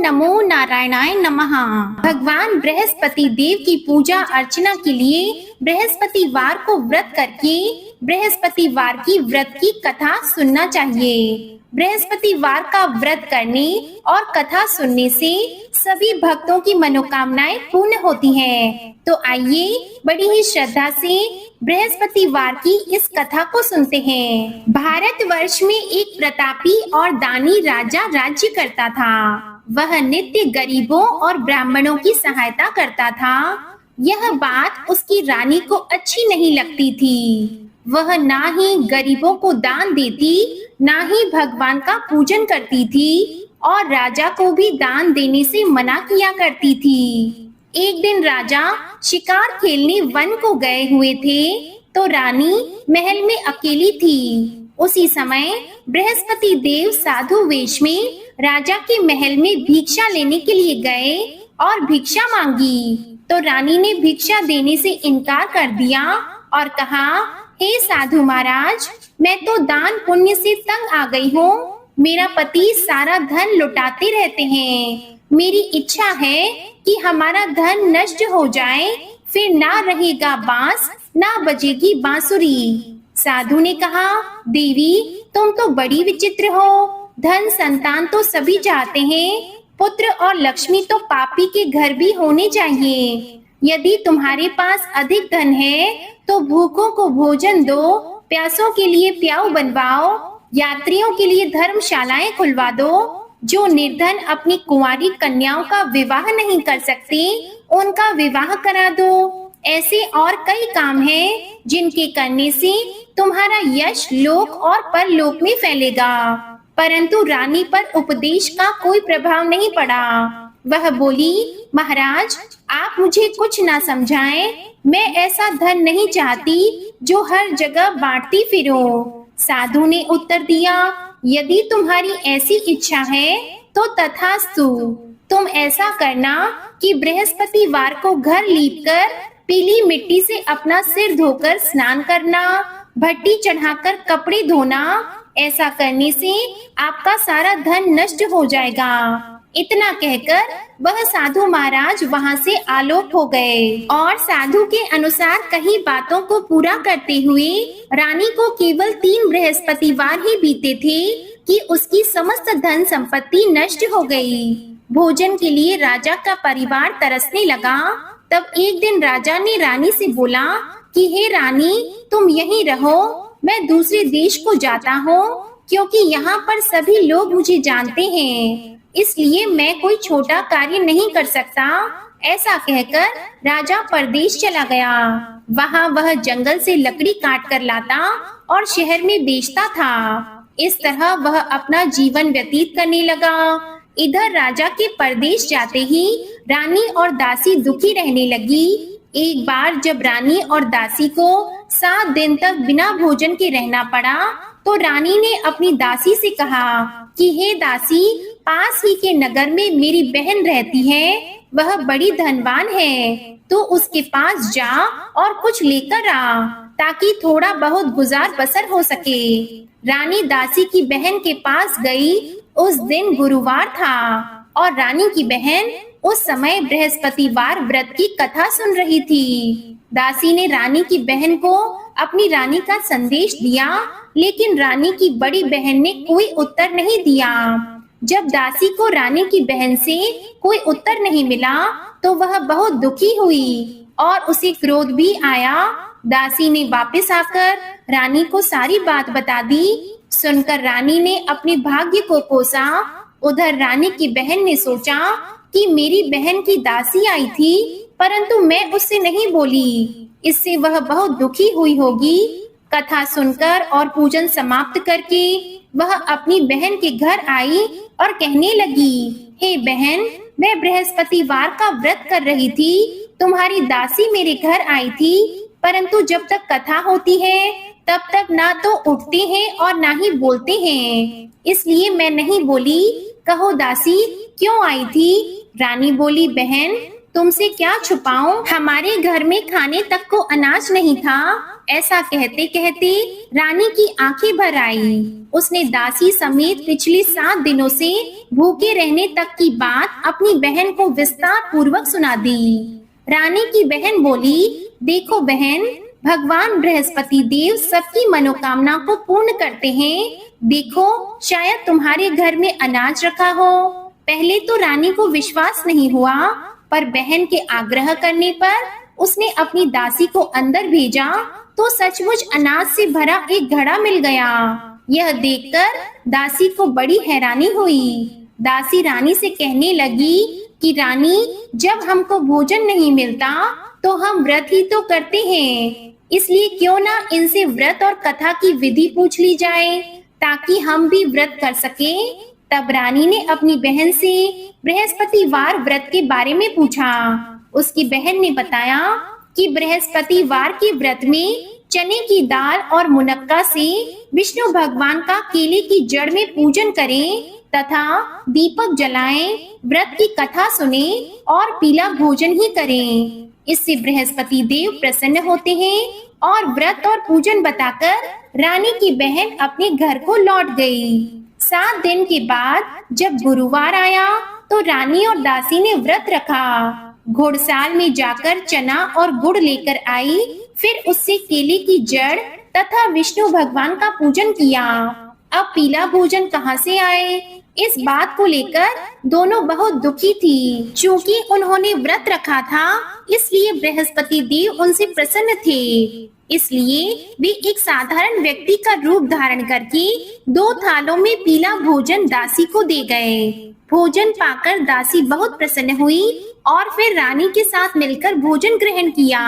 नमो नारायणाय नमः। भगवान बृहस्पति देव की पूजा अर्चना के लिए बृहस्पतिवार को व्रत करके बृहस्पतिवार की व्रत की कथा सुनना चाहिए। बृहस्पतिवार का व्रत करने और कथा सुनने से सभी भक्तों की मनोकामनाएं पूर्ण होती हैं। तो आइए बड़ी ही श्रद्धा से बृहस्पतिवार की इस कथा को सुनते हैं। भारतवर्ष में एक प्रतापी और दानी राजा राज्य करता था। वह नित्य गरीबों और ब्राह्मणों की सहायता करता था। यह बात उसकी रानी को अच्छी नहीं लगती थी। वह ना ही गरीबों को दान देती, ना ही भगवान का पूजन करती थी और राजा को भी दान देने से मना किया करती थी। एक दिन राजा शिकार खेलने वन को गए हुए थे तो रानी महल में अकेली थी। उसी समय बृहस्पति देव साधु वेश में राजा के महल में भिक्षा लेने के लिए गए और भिक्षा मांगी तो रानी ने भिक्षा देने से इनकार कर दिया और कहा, हे साधु महाराज, मैं तो दान पुण्य से तंग आ गई हूँ। मेरा पति सारा धन लुटाते रहते हैं। मेरी इच्छा है कि हमारा धन नष्ट हो जाए, फिर ना रहेगा बांस, ना बजेगी बांसुरी। साधु ने कहा, देवी तुम तो बड़ी विचित्र हो। धन संतान तो सभी चाहते हैं, पुत्र और लक्ष्मी तो पापी के घर भी होने चाहिए। यदि तुम्हारे पास अधिक धन है तो भूखों को भोजन दो, प्यासों के लिए प्याऊ बनवाओ, यात्रियों के लिए धर्मशालाएं खुलवा दो। जो निर्धन अपनी कुंवारी कन्याओं का विवाह नहीं कर सकते, उनका विवाह करा दो। ऐसे और कई काम हैं जिनके करने से तुम्हारा यश लोक और परलोक में फैलेगा। परंतु रानी पर उपदेश का कोई प्रभाव नहीं पड़ा। वह बोली, महाराज आप मुझे कुछ ना समझाएं। मैं ऐसा धन नहीं चाहती जो हर जगह बांटती फिरूं। साधु ने उत्तर दिया, यदि तुम्हारी ऐसी इच्छा है तो तथास्तु। तुम ऐसा करना कि बृहस्पतिवार को घर लीपकर पीली मिट्टी से अपना सिर धोकर स्नान करना, भट्टी चढ़ाकर कपड़े धोना। ऐसा करने से आपका सारा धन नष्ट हो जाएगा। इतना कहकर वह साधु महाराज वहां से आलोक हो गए और साधु के अनुसार कई बातों को पूरा करते हुए रानी को केवल 3 बृहस्पतिवार ही बीते थे कि उसकी समस्त धन संपत्ति नष्ट हो गई। भोजन के लिए राजा का परिवार तरसने लगा। तब एक दिन राजा ने रानी से बोला कि हे रानी, तुम यहीं रहो, मैं दूसरे देश को जाता हूँ क्योंकि यहाँ पर सभी लोग मुझे जानते हैं, इसलिए मैं कोई छोटा कार्य नहीं कर सकता। ऐसा कहकर राजा परदेश चला गया। वहाँ वह जंगल से लकड़ी काट कर लाता और शहर में बेचता था। इस तरह वह अपना जीवन व्यतीत करने लगा। इधर राजा के परदेश जाते ही रानी और दासी दुखी रहने लगी। एक बार जब रानी और दासी को 7 दिन तक बिना भोजन के रहना पड़ा तो रानी ने अपनी दासी से कहा कि हे दासी, पास ही के नगर में मेरी बहन रहती है, वह बड़ी धनवान है, तो उसके पास जा और कुछ लेकर आ ताकि थोड़ा बहुत गुजार बसर हो सके। रानी दासी की बहन के पास गई। उस दिन गुरुवार था और रानी की बहन उस समय बृहस्पतिवार व्रत की कथा सुन रही थी। दासी ने रानी की बहन को अपनी रानी का संदेश दिया, लेकिन रानी की बड़ी बहन ने कोई उत्तर नहीं दिया। जब दासी को रानी की बहन से कोई उत्तर नहीं मिला तो वह बहुत दुखी हुई और उसे क्रोध भी आया। दासी ने वापस आकर रानी को सारी बात बता दी। सुनकर रानी ने अपने भाग्य को कोसा। उधर रानी की बहन ने सोचा कि मेरी बहन की दासी आई थी परंतु मैं उससे नहीं बोली, इससे वह बहुत दुखी हुई होगी। कथा सुनकर और पूजन समाप्त करके वह अपनी बहन के घर आई और कहने लगी, हे बहन, मैं बृहस्पतिवार का व्रत कर रही थी। तुम्हारी दासी मेरे घर आई थी, परंतु जब तक कथा होती है तब तक ना तो उठते हैं और ना ही बोलते हैं, इसलिए मैं नहीं बोली। कहो दासी, क्यों आई थी? रानी बोली, बहन तुमसे क्या छुपाऊं, हमारे घर में खाने तक को अनाज नहीं था ऐसा कहते कहते रानी की आंखें भर आई। उसने दासी समेत पिछले 7 दिनों से भूखे रहने तक की बात अपनी बहन को विस्तार पूर्वक सुना दी। रानी की बहन बोली, देखो बहन, भगवान बृहस्पति देव सबकी मनोकामना को पूर्ण करते हैं। देखो, शायद तुम्हारे घर में अनाज रखा हो। पहले तो रानी को विश्वास नहीं हुआ, पर बहन के आग्रह करने पर उसने अपनी दासी को अंदर भेजा तो सचमुच अनाज से भरा एक घड़ा मिल गया। यह देखकर दासी को बड़ी हैरानी हुई। दासी रानी से कहने लगी कि रानी, जब हमको भोजन नहीं मिलता तो हम व्रत ही तो करते हैं, इसलिए क्यों ना इनसे व्रत और कथा की विधि पूछ ली जाए ताकि हम भी व्रत कर सकें। तब रानी ने अपनी बहन से बृहस्पतिवार व्रत के बारे में पूछा। उसकी बहन ने बताया कि बृहस्पतिवार के व्रत में चने की दाल और मुनक्का से विष्णु भगवान का केले की जड़ में पूजन करें तथा दीपक जलाएं, व्रत की कथा सुने और पीला भोजन ही करें। इससे बृहस्पति देव प्रसन्न होते हैं और व्रत और पूजन बताकर रानी की बहन अपने घर को लौट गई। 7 दिन के बाद जब गुरुवार आया तो रानी और दासी ने व्रत रखा। घोड़साल में जाकर चना और गुड़ लेकर आई, फिर उससे केले की जड़ तथा विष्णु भगवान का पूजन किया। अब पीला भोजन कहाँ से आए, इस बात को लेकर दोनों बहुत दुखी थी। चूंकि उन्होंने व्रत रखा था, इसलिए बृहस्पति देव उनसे प्रसन्न थे। इसलिए वे एक साधारण व्यक्ति का रूप धारण करके 2 थालों में पीला भोजन दासी को दे गए। भोजन पाकर दासी बहुत प्रसन्न हुई और फिर रानी के साथ मिलकर भोजन ग्रहण किया।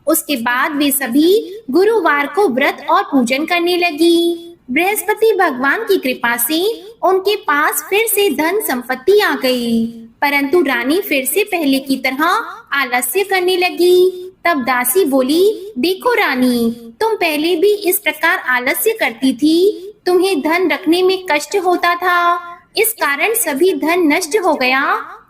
उसके बाद वे सभी गुरुवार को व्रत और पूजन करने लगी। बृहस्पति भगवान की कृपा से उनके पास फिर से धन संपत्ति आ गई, परंतु रानी फिर से पहले की तरह आलस्य करने लगी। तब दासी बोली, देखो रानी, तुम पहले भी इस प्रकार आलस्य करती थी। तुम्हें धन रखने में कष्ट होता था, इस कारण सभी धन नष्ट हो गया,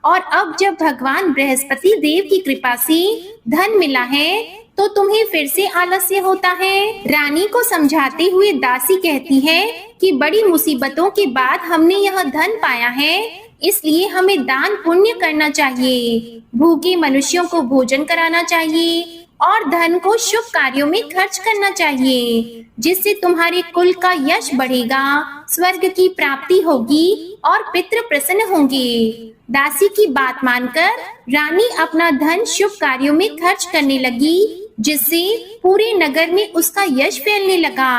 और अब जब भगवान बृहस्पति देव की कृपा से धन मिला है तो तुम्हें फिर से आलस्य होता है। रानी को समझाते हुए दासी कहती है कि बड़ी मुसीबतों के बाद हमने यह धन पाया है, इसलिए हमें दान पुण्य करना चाहिए, भूखे मनुष्यों को भोजन कराना चाहिए और धन को शुभ कार्यों में खर्च करना चाहिए, जिससे तुम्हारे कुल का यश बढ़ेगा, स्वर्ग की प्राप्ति होगी और पितृ प्रसन्न होंगे। दासी की बात मानकर रानी अपना धन शुभ कार्यों में खर्च करने लगी, जिससे पूरे नगर में उसका यश फैलने लगा।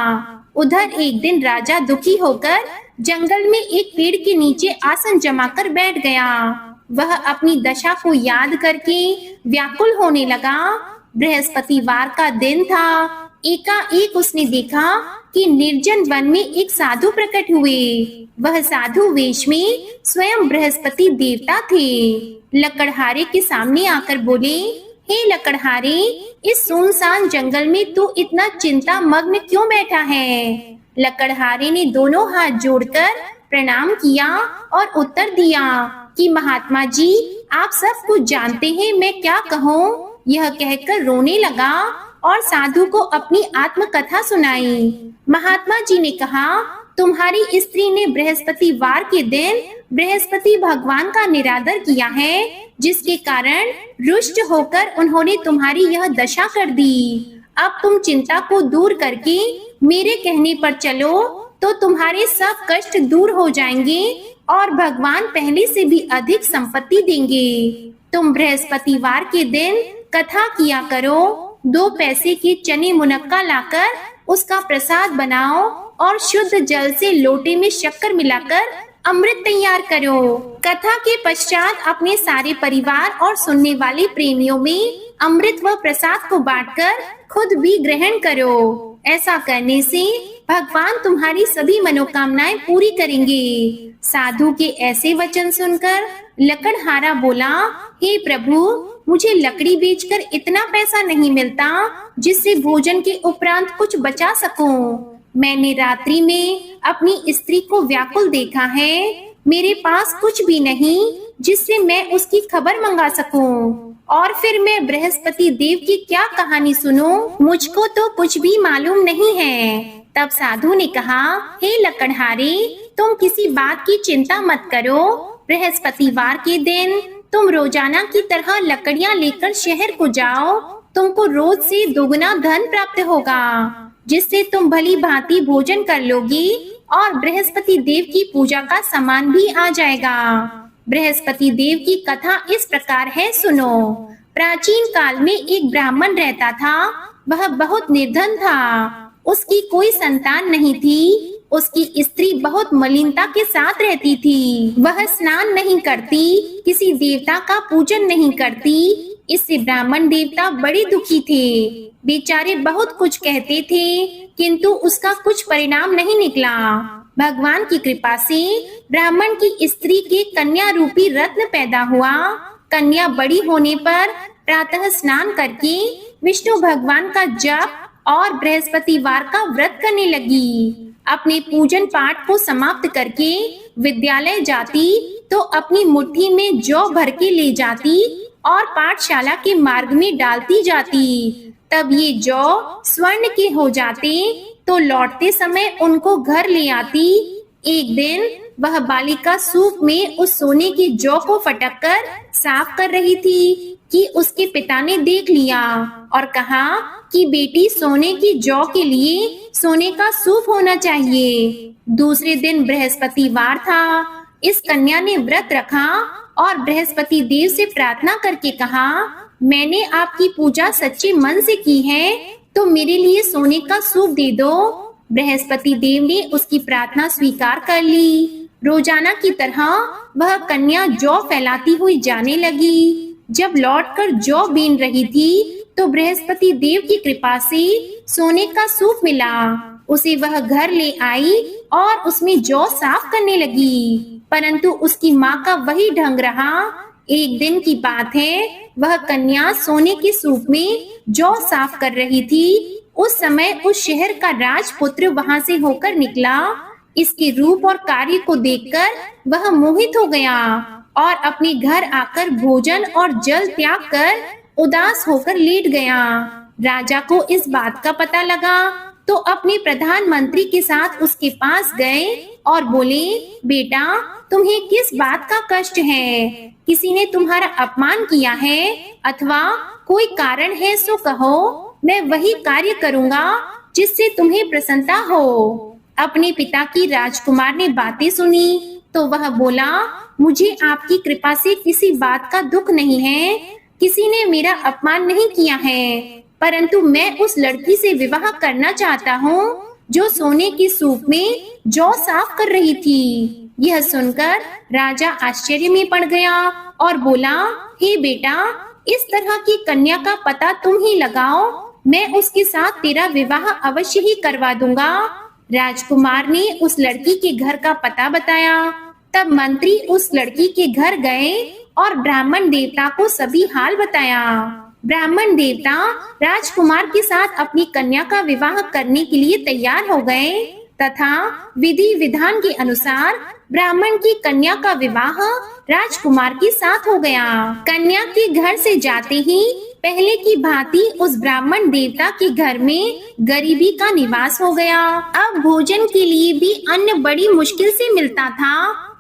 उधर एक दिन राजा दुखी होकर जंगल में एक पेड़ के नीचे आसन जमाकर बैठ गया। वह अपनी दशा को याद करके व्याकुल होने लगा। बृहस्पतिवार का दिन था। एकाएक उसने देखा कि निर्जन वन में एक साधु प्रकट हुए। वह साधु वेश में स्वयं बृहस्पति देवता थे। लकड़हारे के सामने आकर बोले, हे लकड़हारे, इस सुनसान जंगल में तू इतना चिंता मग्न क्यों बैठा है? लकड़हारे ने दोनों हाथ जोड़कर प्रणाम किया और उत्तर दिया कि महात्मा जी, आप सब कुछ जानते हैं, मैं क्या कहूँ। यह कहकर रोने लगा और साधु को अपनी आत्मकथा सुनाई। महात्मा जी ने कहा, तुम्हारी स्त्री ने बृहस्पतिवार के दिन बृहस्पति भगवान का निरादर किया है, जिसके कारण रुष्ट होकर उन्होंने तुम्हारी यह दशा कर दी। अब तुम चिंता को दूर करके मेरे कहने पर चलो तो तुम्हारे सब कष्ट दूर हो जाएंगे और भगवान पहले से भी अधिक संपत्ति देंगे। तुम बृहस्पतिवार के दिन कथा किया करो, 2 पैसे के चने मुनक्का लाकर उसका प्रसाद बनाओ और शुद्ध जल से लोटे में शक्कर मिलाकर अमृत तैयार करो। कथा के पश्चात अपने सारे परिवार और सुनने वाले प्रेमियों में अमृत व प्रसाद को बांटकर खुद भी ग्रहण करो। ऐसा करने से भगवान तुम्हारी सभी मनोकामनाएं पूरी करेंगे। साधु के ऐसे वचन सुनकर लकड़हारा बोला, हे प्रभु, मुझे लकड़ी बेचकर इतना पैसा नहीं मिलता जिससे भोजन के उपरांत कुछ बचा सकूं। मैंने रात्रि में अपनी स्त्री को व्याकुल देखा है। मेरे पास कुछ भी नहीं, जिससे मैं उसकी खबर मंगा सकूं। और फिर मैं बृहस्पति देव की क्या कहानी सुनूं? मुझको तो कुछ भी मालूम नहीं है। तब साधु ने कहा, हे लकड़हारे, तुम किसी बात की चिंता मत करो। बृहस्पतिवार के दिन तुम रोजाना की तरह लकड़ियां लेकर शहर को जाओ। तुमको रोज से दोगुना धन प्राप्त होगा, जिससे तुम भली भांति भोजन कर लोगी और बृहस्पति देव की पूजा का सामान भी आ जाएगा। बृहस्पति देव की कथा इस प्रकार है, सुनो। प्राचीन काल में एक ब्राह्मण रहता था। वह बहुत निर्धन था। उसकी कोई संतान नहीं थी। उसकी स्त्री बहुत मलिनता के साथ रहती थी। वह स्नान नहीं करती, किसी देवता का पूजन नहीं करती। इससे ब्राह्मण देवता बड़े दुखी थे। बेचारे बहुत कुछ कहते थे, किंतु उसका कुछ परिणाम नहीं निकला। भगवान की कृपा से ब्राह्मण की स्त्री के कन्या रूपी रत्न पैदा हुआ। कन्या बड़ी होने पर प्रातः स्नान करके विष्णु भगवान का जप और बृहस्पतिवार का व्रत करने लगी। अपने पूजन पाठ को समाप्त करके विद्यालय जाती तो अपनी मुट्ठी में जौ भर के ले जाती और पाठशाला के मार्ग में डालती जाती। तब ये जौ स्वर्ण के हो जाते तो लौटते समय उनको घर ले आती। एक दिन वह बालिका सूप में उस सोने की जौ को फटककर साफ कर रही थी कि उसके पिता ने देख लिया और कहा कि बेटी, सोने की जौ के लिए सोने का सूप होना चाहिए। दूसरे दिन बृहस्पतिवार था। इस कन्या ने व्रत रखा और बृहस्पति देव से प्रार्थना करके कहा, मैंने आपकी पूजा सच्चे मन से की है, तो मेरे लिए सोने का सूप दे दो। बृहस्पति देव ने उसकी प्रार्थना स्वीकार कर ली। रोजाना की तरह वह कन्या जौ फैलाती हुई जाने लगी। जब लौटकर जौ बीन रही थी तो बृहस्पति देव की कृपा से सोने का सूप मिला। उसे वह घर ले आई और उसमें जौ साफ करने लगी, परंतु उसकी माँ का वही ढंग रहा। एक दिन की बात है, वह कन्या सोने के सूप में जौ साफ कर रही थी। उस समय उस शहर का राजपुत्र वहां से होकर निकला। इसके रूप और कार्य को देखकर वह मोहित हो गया और अपने घर आकर भोजन और जल त्याग कर उदास होकर लेट गया। राजा को इस बात का पता लगा तो अपने प्रधानमंत्री के साथ उसके पास गए और बोले, बेटा, तुम्हें किस बात का कष्ट है? किसी ने तुम्हारा अपमान किया है अथवा कोई कारण है सो कहो, मैं वही कार्य करूँगा जिससे तुम्हें प्रसन्नता हो। अपने पिता की राजकुमार ने बातें सुनी तो वह बोला, मुझे आपकी कृपा से किसी बात का दुख नहीं है। किसी ने मेरा अपमान नहीं किया है, परंतु मैं उस लड़की से विवाह करना चाहता हूँ जो सोने के सूप में जौ साफ कर रही थी। यह सुनकर राजा आश्चर्य में पड़ गया और बोला, हे बेटा, इस तरह की कन्या का पता तुम ही लगाओ, मैं उसके साथ तेरा विवाह अवश्य ही करवा दूंगा। राजकुमार ने उस लड़की के घर का पता बताया। तब मंत्री उस लड़की के घर गए और ब्राह्मण देवता को सभी हाल बताया। ब्राह्मण देवता राजकुमार के साथ अपनी कन्या का विवाह करने के लिए तैयार हो गए तथा विधि विधान के अनुसार ब्राह्मण की कन्या का विवाह राजकुमार के साथ हो गया। कन्या के घर से जाते ही पहले की भांति उस ब्राह्मण देवता के घर में गरीबी का निवास हो गया। अब भोजन के लिए भी अन्न बड़ी मुश्किल से मिलता था।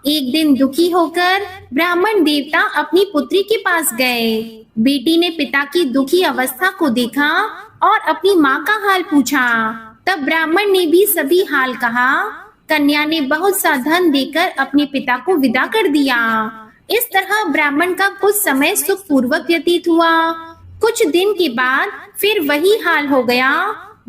एक दिन दुखी होकर ब्राह्मण देवता अपनी पुत्री के पास गए। बेटी ने पिता की दुखी अवस्था को देखा और अपनी माँ का हाल पूछा। तब ब्राह्मण ने भी सभी हाल कहा। कन्या ने बहुत सा धन देकर अपने पिता को विदा कर दिया। इस तरह ब्राह्मण का कुछ समय सुख पूर्वक व्यतीत हुआ। कुछ दिन के बाद फिर वही हाल हो गया।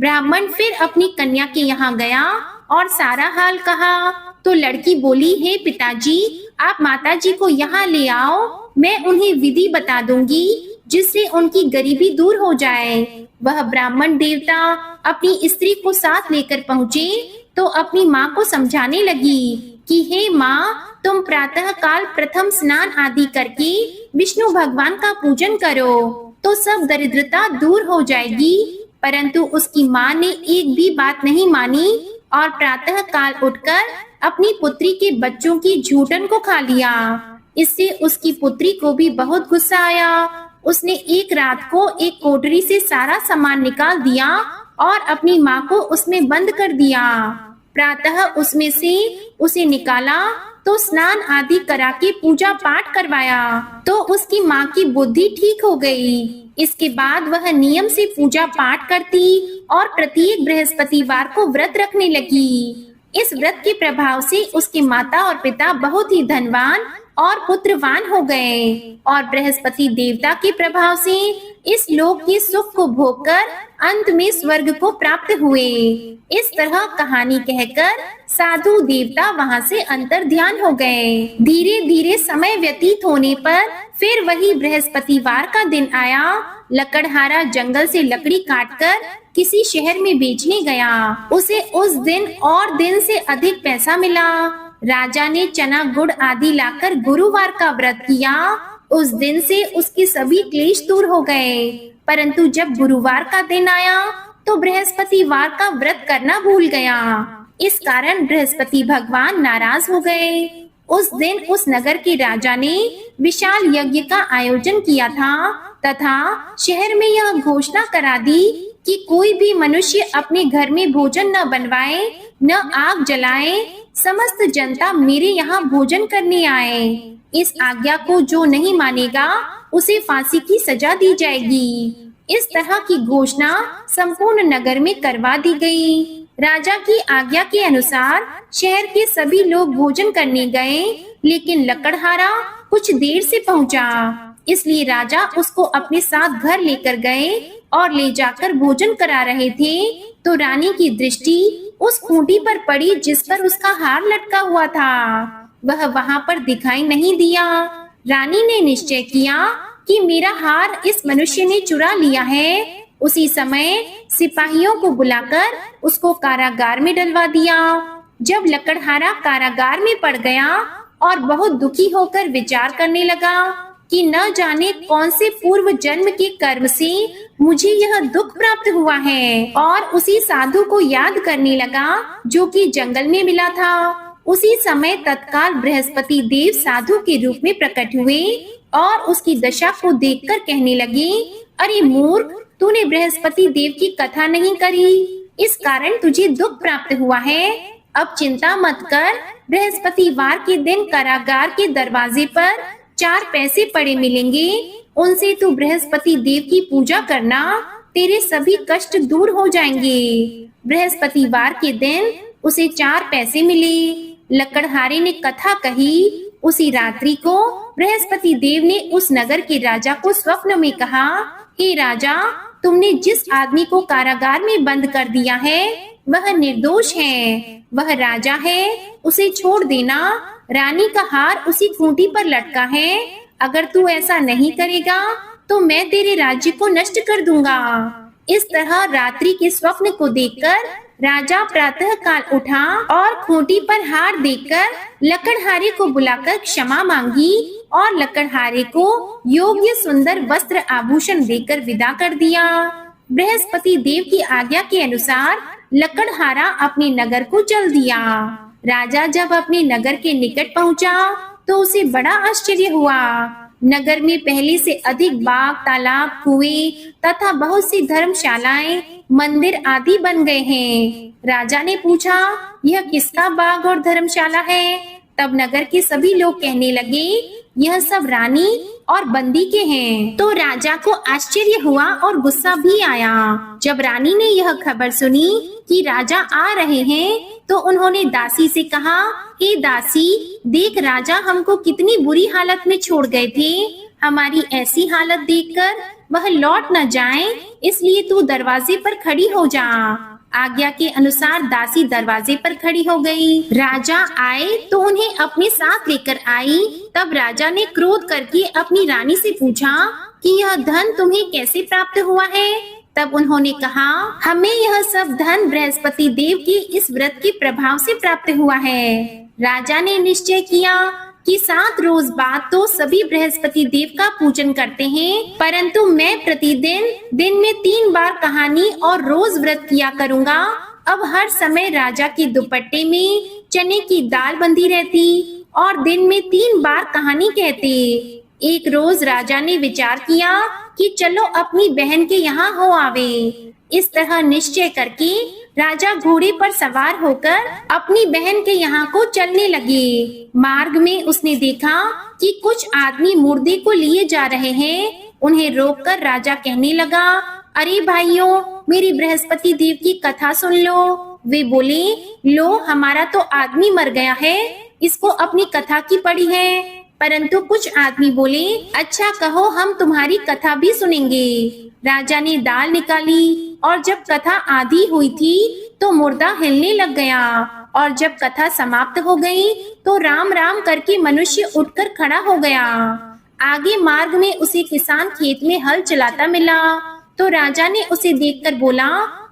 ब्राह्मण फिर अपनी कन्या के यहाँ गया और सारा हाल कहा तो लड़की बोली, हे पिताजी, आप माताजी को यहाँ ले आओ, मैं उन्हें विधि बता दूंगी जिससे उनकी गरीबी दूर हो जाए। वह ब्राह्मण देवता अपनी स्त्री को साथ लेकर पहुँचे तो अपनी माँ को समझाने लगी कि हे माँ, तुम प्रातः काल प्रथम स्नान आदि करके विष्णु भगवान का पूजन करो तो सब दरिद्रता दूर हो जाएगी। परंतु उसकी माँ ने एक भी बात नहीं मानी और प्रातः काल उठकर अपनी पुत्री के बच्चों की झूठन को खा लिया। इससे उसकी पुत्री को भी बहुत गुस्सा आया। उसने एक रात को एक कोठरी से सारा सामान निकाल दिया और अपनी माँ को उसमें बंद कर दिया। प्रातः उसमें से उसे निकाला तो स्नान आदि करा के पूजा पाठ करवाया तो उसकी माँ की बुद्धि ठीक हो गई। इसके बाद वह नियम से पूजा पाठ करती और प्रत्येक बृहस्पतिवार को व्रत रखने लगी। इस व्रत के प्रभाव से उसके माता और पिता बहुत ही धनवान और पुत्रवान हो गए और बृहस्पति देवता के प्रभाव से इस लोक के सुख को भोगकर अंत में स्वर्ग को प्राप्त हुए। इस तरह कहानी कहकर साधु देवता वहां से अंतर ध्यान हो गए। धीरे धीरे समय व्यतीत होने पर फिर वही बृहस्पतिवार का दिन आया। लकड़हारा जंगल से लकड़ी काटकर किसी शहर में बेचने गया। उसे उस दिन और दिन से अधिक पैसा मिला। राजा ने चना गुड़ आदि लाकर गुरुवार का व्रत किया। उस दिन से उसके सभी क्लेश दूर हो गए। परंतु जब गुरुवार का दिन आया तो बृहस्पतिवार का व्रत करना भूल गया। इस कारण बृहस्पति भगवान नाराज हो गए। उस दिन उस नगर के राजा ने विशाल यज्ञ का आयोजन किया था तथा शहर में यह घोषणा करा दी कि कोई भी मनुष्य अपने घर में भोजन न बनवाए, न आग जलाए। समस्त जनता मेरे यहाँ भोजन करने आए। इस आज्ञा को जो नहीं मानेगा उसे फांसी की सजा दी जाएगी। इस तरह की घोषणा संपूर्ण नगर में करवा दी गई। राजा की आज्ञा के अनुसार शहर के सभी लोग भोजन करने गए, लेकिन लकड़हारा कुछ देर से पहुंचा। इसलिए राजा उसको अपने साथ घर लेकर गए और ले जाकर भोजन करा रहे थे तो रानी की दृष्टि उस खूंटी पर पड़ी जिस पर उसका हार लटका हुआ था। वह वहां पर दिखाई नहीं दिया। रानी ने निश्चय किया कि मेरा हार इस मनुष्य ने चुरा लिया है। उसी समय सिपाहियों को बुलाकर उसको कारागार में डलवा दिया। जब लकड़हारा कारागार में पड़ गया और बहुत दुखी होकर विचार करने लगा कि न जाने कौन से पूर्व जन्म के कर्म से मुझे यह दुख प्राप्त हुआ है, और उसी साधु को याद करने लगा जो कि जंगल में मिला था। उसी समय तत्काल बृहस्पति देव साधु के रूप में प्रकट हुए और उसकी दशा को देखकर कहने लगे, अरे मूर्ख, तूने बृहस्पति देव की कथा नहीं करी, इस कारण तुझे दुख प्राप्त हुआ है। अब चिंता मत कर, बृहस्पतिवार के दिन कारागार के दरवाजे पर 4 पैसे पड़े मिलेंगे, उनसे तू बृहस्पति देव की पूजा करना, तेरे सभी कष्ट दूर हो जाएंगे। बृहस्पतिवार के दिन उसे 4 पैसे मिले। लकड़हारे ने कथा कही। उसी रात्रि को बृहस्पति देव ने उस नगर के राजा को स्वप्न में कहा, हे राजा, तुमने जिस आदमी को कारागार में बंद कर दिया है वह निर्दोष है, वह राजा है, उसे छोड़ देना। रानी का हार उसी खूंटी पर लटका है। अगर तू ऐसा नहीं करेगा तो मैं तेरे राज्य को नष्ट कर दूंगा। इस तरह रात्रि के स्वप्न को देखकर राजा प्रातः काल उठा और खूंटी पर हार देकर लकड़हारे को बुलाकर क्षमा मांगी और लकड़हारे को योग्य सुंदर वस्त्र आभूषण देकर विदा कर दिया। बृहस्पति देव की आज्ञा के अनुसार लकड़हारा अपने नगर को चल दिया। राजा जब अपने नगर के निकट पहुंचा तो उसे बड़ा आश्चर्य हुआ। नगर में पहले से अधिक बाग, तालाब, कुएं तथा बहुत सी धर्मशालाएं, मंदिर आदि बन गए हैं। राजा ने पूछा, यह किसका बाग और धर्मशाला है? तब नगर के सभी लोग कहने लगे, यह सब रानी और बंदी के हैं। तो राजा को आश्चर्य हुआ और गुस्सा भी आया। जब रानी ने यह खबर सुनी कि राजा आ रहे हैं तो उन्होंने दासी से कहा, हे दासी, देख राजा हमको कितनी बुरी हालत में छोड़ गए थे। हमारी ऐसी हालत देखकर वह लौट न जाएं, इसलिए तू दरवाजे पर खड़ी हो जा। आज्ञा के अनुसार दासी दरवाजे पर खड़ी हो गई। राजा आए तो उन्हें अपने साथ लेकर आई। तब राजा ने क्रोध करके अपनी रानी से पूछा कि यह धन तुम्हें कैसे प्राप्त हुआ है? तब उन्होंने कहा, हमें यह सब धन बृहस्पति देव के इस व्रत के प्रभाव से प्राप्त हुआ है। राजा ने निश्चय किया कि 7 रोज बाद तो सभी बृहस्पति देव का पूजन करते हैं, परंतु मैं प्रतिदिन दिन में 3 बार कहानी और रोज व्रत किया करूँगा। अब हर समय राजा के दुपट्टे में चने की दाल बंधी रहती और दिन में 3 बार कहानी कहते। एक रोज राजा ने विचार किया कि चलो अपनी बहन के यहाँ हो आवे। इस तरह निश्चय करके राजा घोड़े पर सवार होकर अपनी बहन के यहाँ को चलने लगे। मार्ग में उसने देखा कि कुछ आदमी मुर्दे को लिए जा रहे हैं। उन्हें रोककर राजा कहने लगा, अरे भाइयों, मेरी बृहस्पति देव की कथा सुन लो। वे बोले, लो हमारा तो आदमी मर गया है, इसको अपनी कथा की पड़ी है। परंतु कुछ आदमी बोले, अच्छा कहो, हम तुम्हारी कथा भी सुनेंगे। राजा ने दाल निकाली और जब कथा आधी हुई थी तो मुर्दा हिलने लग गया और जब कथा समाप्त हो गई तो राम राम करके मनुष्य उठकर खड़ा हो गया। आगे मार्ग में उसे किसान खेत में हल चलाता मिला तो राजा ने उसे देखकर बोला,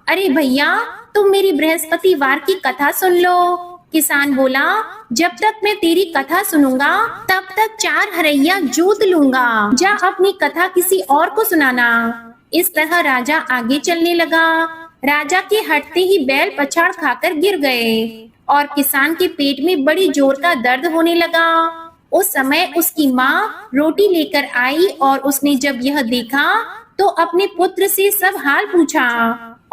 अरे भैया, तुम मेरी बृहस्पति वार की कथा सुन लो। किसान बोला, जब तक मैं तेरी कथा सुनूंगा तब तक 4 हरैया जोत लूंगा। जा अपनी कथा किसी और को सुनाना। इस तरह राजा आगे चलने लगा। राजा के हटते ही बैल पछाड़ खाकर गिर गए और किसान के पेट में बड़ी जोर का दर्द होने लगा। उस समय उसकी माँ रोटी लेकर आई और उसने जब यह देखा तो अपने पुत्र से सब हाल पूछा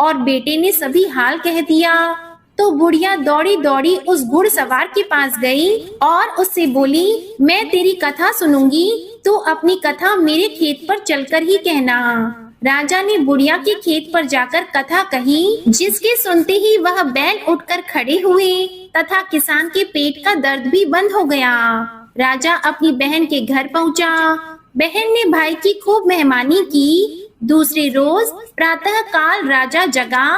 और बेटे ने सभी हाल कह दिया। तो बुढ़िया दौड़ी दौड़ी उस घुड़सवार के पास गई और उससे बोली, मैं तेरी कथा सुनूंगी, तू अपनी कथा मेरे खेत पर चलकर ही कहना। राजा ने बुढ़िया के खेत पर जाकर कथा कही, जिसके सुनते ही वह बैल उठकर खड़े हुए तथा किसान के पेट का दर्द भी बंद हो गया। राजा अपनी बहन के घर पहुंचा। बहन ने भाई की खूब मेहमानी की। दूसरे रोज प्रातः काल राजा जगा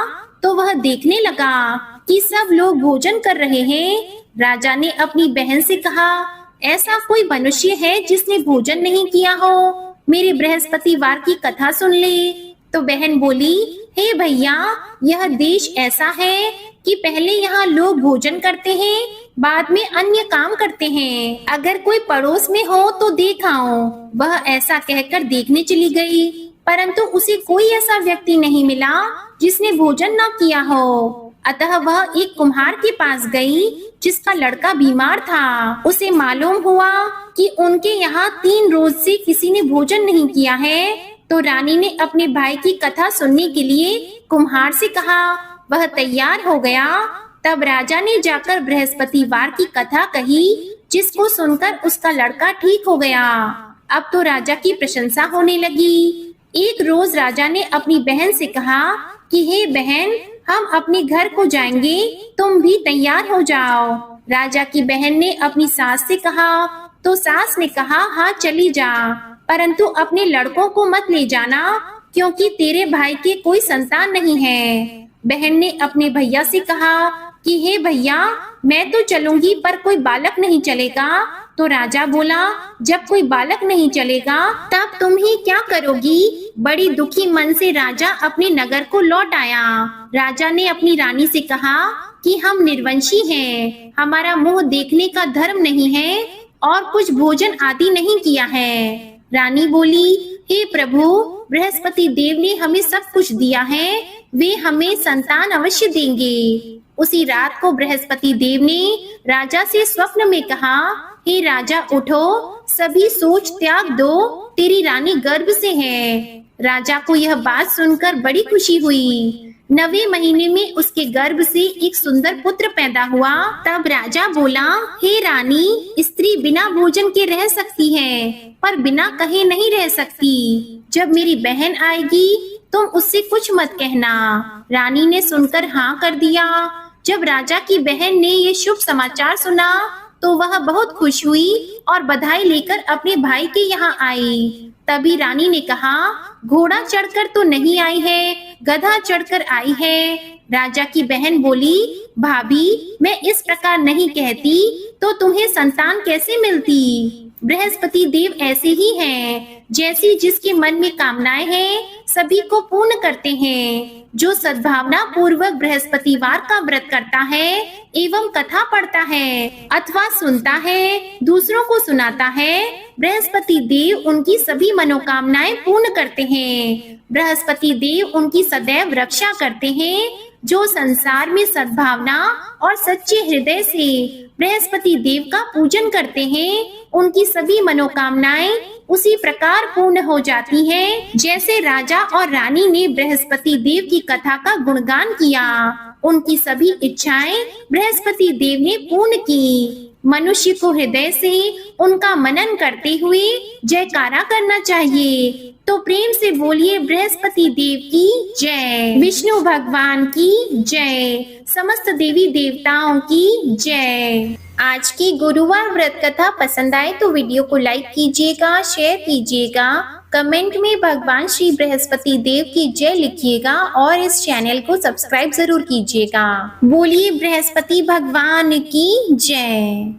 तो वह देखने लगा कि सब लोग भोजन कर रहे हैं। राजा ने अपनी बहन से कहा, ऐसा कोई मनुष्य है जिसने भोजन नहीं किया हो? मेरे बृहस्पति वार की कथा सुन ले। तो बहन बोली, हे भैया, यह देश ऐसा है कि पहले यहाँ लोग भोजन करते हैं, बाद में अन्य काम करते हैं। अगर कोई पड़ोस में हो तो देख आओ। वह ऐसा कहकर देखने चली गई, परंतु उसे कोई ऐसा व्यक्ति नहीं मिला जिसने भोजन न किया हो। अतः वह एक कुम्हार के पास गई जिसका लड़का बीमार था। उसे मालूम हुआ कि उनके यहाँ 3 रोज से किसी ने भोजन नहीं किया है। तो रानी ने अपने भाई की कथा सुनने के लिए कुम्हार से कहा। वह तैयार हो गया। तब राजा ने जाकर बृहस्पति वार की कथा कही, जिसको सुनकर उसका लड़का ठीक हो गया। अब तो राजा की प्रशंसा होने लगी। एक रोज राजा ने अपनी बहन से कहा कि हे बहन, हम अपने घर को जाएंगे, तुम भी तैयार हो जाओ। राजा की बहन ने अपनी सास से कहा तो सास ने कहा, हाँ चली जा, परंतु अपने लड़कों को मत ले जाना, क्योंकि तेरे भाई के कोई संतान नहीं है। बहन ने अपने भैया से कहा कि हे भैया, मैं तो चलूंगी पर कोई बालक नहीं चलेगा। तो राजा बोला, जब कोई बालक नहीं चलेगा तब तुम ही क्या करोगी? बड़ी दुखी मन से राजा अपने नगर को लौट आया। राजा ने अपनी रानी से कहा कि हम निर्वंशी हैं, हमारा मुंह देखने का धर्म नहीं है और कुछ भोजन आदि नहीं किया है। रानी बोली, हे प्रभु, बृहस्पति देव ने हमें सब कुछ दिया है, वे हमें संतान अवश्य देंगे। उसी रात को बृहस्पति देव ने राजा से स्वप्न में कहा, हे राजा उठो, सभी सोच त्याग दो, तेरी रानी गर्भ से है। राजा को यह बात सुनकर बड़ी खुशी हुई। 9वें महीने में उसके गर्भ से एक सुंदर पुत्र पैदा हुआ। तब राजा बोला, हे रानी, स्त्री बिना भोजन के रह सकती है, पर बिना कहे नहीं रह सकती। जब मेरी बहन आएगी तुम उससे कुछ मत कहना। रानी ने सुनकर हाँ कर दिया। जब राजा की बहन ने ये शुभ समाचार सुना तो वह बहुत खुश हुई और बधाई लेकर अपने भाई के यहाँ आई। तभी रानी ने कहा, घोड़ा चढ़कर तो नहीं आई है, गधा चढ़कर आई है। राजा की बहन बोली, भाभी, मैं इस प्रकार नहीं कहती तो तुम्हें संतान कैसे मिलती? बृहस्पति देव ऐसे ही हैं, जैसी जिसके मन में कामनाएं हैं सभी को पूर्ण करते हैं। जो सद्भावना पूर्वक बृहस्पतिवार का व्रत करता है एवं कथा पढ़ता है अथवा सुनता है, दूसरों को सुनाता है, बृहस्पति देव उनकी सभी मनोकामनाएं पूर्ण करते हैं। बृहस्पति देव उनकी सदैव रक्षा करते हैं। जो संसार में सद्भावना और सच्चे हृदय से बृहस्पति देव का पूजन करते हैं, उनकी सभी मनोकामनाएं उसी प्रकार पूर्ण हो जाती हैं, जैसे राजा और रानी ने बृहस्पति देव की कथा का गुणगान किया। उनकी सभी इच्छाएं बृहस्पति देव ने पूर्ण की। मनुष्य को हृदय से उनका मनन करते हुए जयकारा करना चाहिए। तो प्रेम से बोलिए बृहस्पति देव की जय, विष्णु भगवान की जय, समस्त देवी देवताओं की जय। आज की गुरुवार व्रत कथा पसंद आए तो वीडियो को लाइक कीजिएगा, शेयर कीजिएगा, कमेंट में भगवान श्री बृहस्पति देव की जय लिखिएगा और इस चैनल को सब्सक्राइब जरूर कीजिएगा। बोलिए बृहस्पति भगवान की जय।